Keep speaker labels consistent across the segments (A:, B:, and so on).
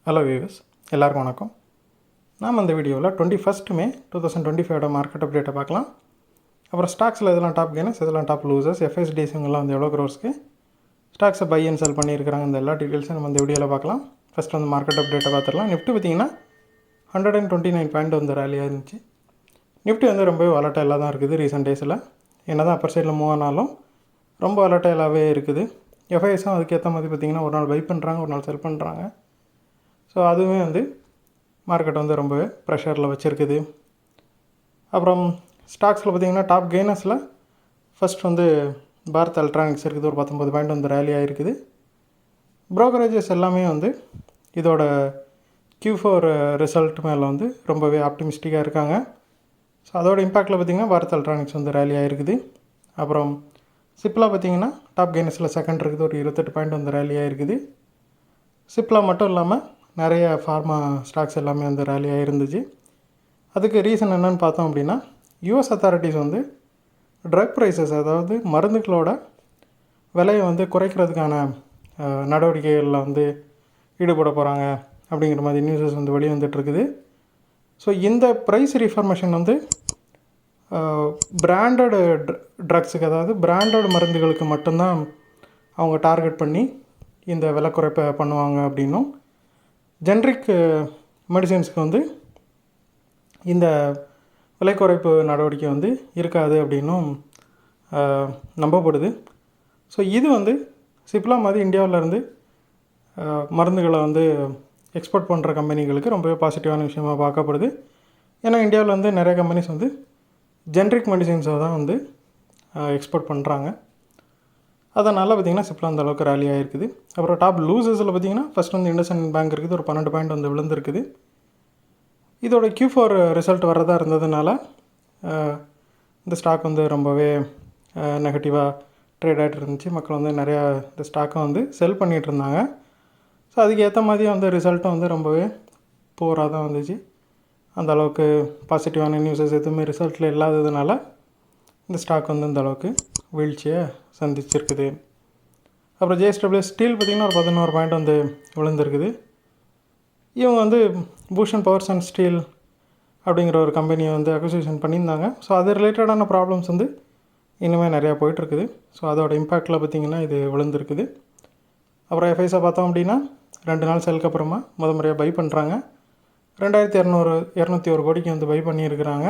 A: Hello viewers, எல்லாருக்கும் வணக்கம். நாம் இந்த வீடியோவில் 21 மே 2025 மார்க்கெட் அப்டேட்டை பார்க்கலாம். அப்புறம் ஸ்டாக்ஸில் இதெல்லாம் டாப் கெய்னர்ஸ், இதெல்லாம் டாப் லூசர்ஸ், எஃப்எஸ்டிஸுங்கெல்லாம் வந்து எவ்வளோ க்ரோர்ஸ்க்கு ஸ்டாக்ஸை பை அண்ட் செல் பண்ணியிருக்கிறாங்க, இந்த எல்லா டீட்டெயில்ஸும் நம்ம இந்த வீடியோவில் பார்க்கலாம். ஃபஸ்ட் வந்து மார்க்கெட் அப்டேட்டை பார்த்துடலாம். நிஃப்டி பார்த்திங்கன்னா 129 பாயிண்ட் வந்து ரேலியாக இருந்துச்சு. நிஃப்டி வந்து ரொம்பவே வாலட்டைலாக தான் இருக்குது ரீசெண்ட் டேஸில். என்ன தான் அப்பர் சைடில் மூவ் ஆனாலும் ரொம்ப வாலட்டைலாகவே இருக்குது. எஃப்ஐஎஸும் அதுக்கேற்ற மாதிரி பார்த்திங்கன்னா ஒரு நாள் பை பண்ணுறாங்க, ஒரு நாள் செல் பண்ணுறாங்க. ஸோ அதுவுமே வந்து மார்க்கெட் வந்து ரொம்பவே ப்ரெஷரில் வச்சுருக்குது. அப்புறம் ஸ்டாக்ஸில் பார்த்திங்கன்னா டாப் கெய்னர்ஸில் ஃபஸ்ட் வந்து பாரத் எலக்ட்ரானிக்ஸ் இருக்குது, ஒரு 19 பாயிண்ட் வந்து ரேலி ஆகிருக்குது. ப்ரோக்கரேஜஸ் எல்லாமே வந்து இதோட Q4 ரிசல்ட் மேலே வந்து ரொம்பவே ஆப்டிமிஸ்டிக்காக இருக்காங்க. ஸோ அதோட இம்பேக்டில் பார்த்திங்கன்னா பாரத் எலக்ட்ரானிக்ஸ் வந்து ரேலி ஆகிருக்குது. அப்புறம் சிப்லா பார்த்திங்கன்னா டாப் கெய்னர்ஸில் செகண்ட் இருக்குது, ஒரு 28 பாயிண்ட் வந்து ரேலி ஆகிருக்குது. சிப்லா மட்டும் இல்லாமல் நிறைய ஃபார்மா ஸ்டாக்ஸ் எல்லாமே வந்து ரேலி ஆகிருந்துச்சு. அதுக்கு ரீசன் என்னென்னு பார்த்தோம் அப்படின்னா, யூஎஸ் அத்தாரிட்டிஸ் வந்து ட்ரக் ப்ரைஸஸ், அதாவது மருந்துகளோட விலையை வந்து குறைக்கிறதுக்கான நடவடிக்கைகளில் வந்து ஈடுபட போகிறாங்க அப்படிங்கிற மாதிரி நியூஸஸ் வந்து வெளியே வந்துட்டுருக்குது. ஸோ இந்த ப்ரைஸ் ரிஃபர்மேஷன் வந்து பிராண்டடு ட்ரக்ஸுக்கு, அதாவது பிராண்டட் மருந்துகளுக்கு மட்டும்தான் அவங்க டார்கெட் பண்ணி இந்த விலை குறைப்பை பண்ணுவாங்க அப்படின்னும், ஜென்ரிக் மெடிசின்ஸுக்கு வந்து இந்த விலை குறைப்பு நடவடிக்கை வந்து இருக்காது அப்படின்னும் நம்பப்படுது. ஸோ இது வந்து சிப்லா மாதிரி இந்தியாவிலேருந்து மருந்துகளை வந்து எக்ஸ்போர்ட் பண்ணுற கம்பெனிகளுக்கு ரொம்பவே பாசிட்டிவான விஷயமாக பார்க்கப்படுது. ஏன்னா இந்தியாவில் வந்து நிறைய கம்பெனிஸ் வந்து ஜென்ரிக் மெடிசின்ஸை தான் வந்து எக்ஸ்போர்ட் பண்ணுறாங்க. அதனால் பார்த்திங்கன்னா சிப்லா அந்த அளவுக்கு ரேலி ஆகிருக்குது. அப்புறம் டாப் லூசர்ஸில் பார்த்திங்கன்னா ஃபஸ்ட் வந்து இண்டஸ்இண்ட் பேங்க் இருக்குது, ஒரு 12 பாயிண்ட் வந்து விழுந்திருக்குது. இதோட Q4 ரிசல்ட் வர்றதா இருந்ததுனால இந்த ஸ்டாக் வந்து ரொம்பவே நெகட்டிவாக ட்ரேட் ஆகிட்டு இருந்துச்சு. மக்கள் வந்து நிறையா இந்த ஸ்டாக்கை வந்து செல் பண்ணிகிட்டு இருந்தாங்க. ஸோ அதுக்கு ஏற்ற மாதிரி வந்து ரிசல்ட்டும் வந்து ரொம்பவே போராக தான் வந்துச்சு. அந்த அளவுக்கு பாசிட்டிவான நியூஸஸ் எதுவுமே ரிசல்ட்டில் இல்லாததுனால இந்த ஸ்டாக் வந்து இந்த அளவுக்கு வீழ்ச்சியை சந்திச்சிருக்குது. அப்புறம் JSW ஸ்டீல் பார்த்திங்கன்னா ஒரு 11 பாயிண்ட் வந்து விழுந்திருக்குது. இவங்க வந்து பூஷன் பவர்ஸ் அண்ட் ஸ்டீல் அப்படிங்கிற ஒரு கம்பெனியை வந்து அக்விசிஷன் பண்ணியிருந்தாங்க. ஸோ அது ரிலேட்டடான ப்ராப்ளம்ஸ் வந்து இனிமேல் நிறையா போயிட்டுருக்குது. ஸோ அதோட இம்பேக்டில் பார்த்திங்கன்னா இது விழுந்திருக்குது. அப்புறம் எஃப்ஐஸை பார்த்தோம் அப்படின்னா 2 நாள் செல்க்கு அப்புறமா முறையாக பை பண்ணுறாங்க. 2201 கோடிக்கு வந்து பை பண்ணியிருக்கிறாங்க.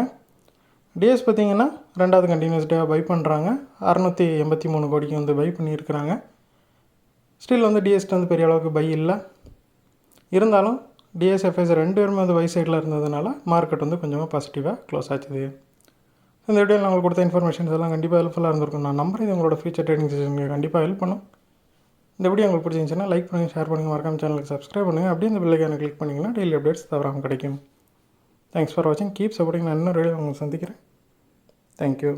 A: டிஎஸ் பார்த்திங்கன்னா 2வது கண்டினியூஸ் டேவாக பை பண்ணுறாங்க. 683 கோடிக்கு வந்து பை பண்ணியிருக்கிறாங்க. ஸ்டில் வந்து டிஎஸ்ட்டு வந்து பெரிய அளவுக்கு பை இல்லை. இருந்தாலும் டிஎஸ் எஃப்ஐஸ் 2 பேருமே வந்து பை சைடில் இருந்ததுனால மார்க்கெட் வந்து கொஞ்சமாக பாசிட்டிவாக க்ளோஸ் ஆச்சுது. இந்த வீடியோவில் நான் உங்களுக்கு கொடுத்த இன்ஃபர்மேஷன்ஸ் எல்லாம் கண்டிப்பாக ஹெல்ப்ஃபுல்லாக இருந்திருக்கும். நான் நம்புறேன் இது உங்களோட ஃபியூச்சர் ட்ரேடிங் செஷனுக்கு கண்டிப்பாக ஹெல்ப் பண்ணும். இந்த வீடியோ உங்களுக்கு பிடிச்சிருந்துச்சுன்னா லைக் பண்ணுங்கள், ஷேர் பண்ணுங்கள், மறக்காம சேனலுக்கு சப்ஸ்கிரைப் பண்ணுங்கள். அப்படியே இந்த பெல் ஐகானை கிளிக் பண்ணிங்கன்னா டெய்லி அப்டேட்ஸ் தவறாமல் கிடைக்கும். தேங்க்ஸ் ஃபார் வாட்சிங். Keep supporting. நான் இன்னொரு வீடியோ உங்களுக்கு சந்திக்கிறேன். தேங்க்யூ.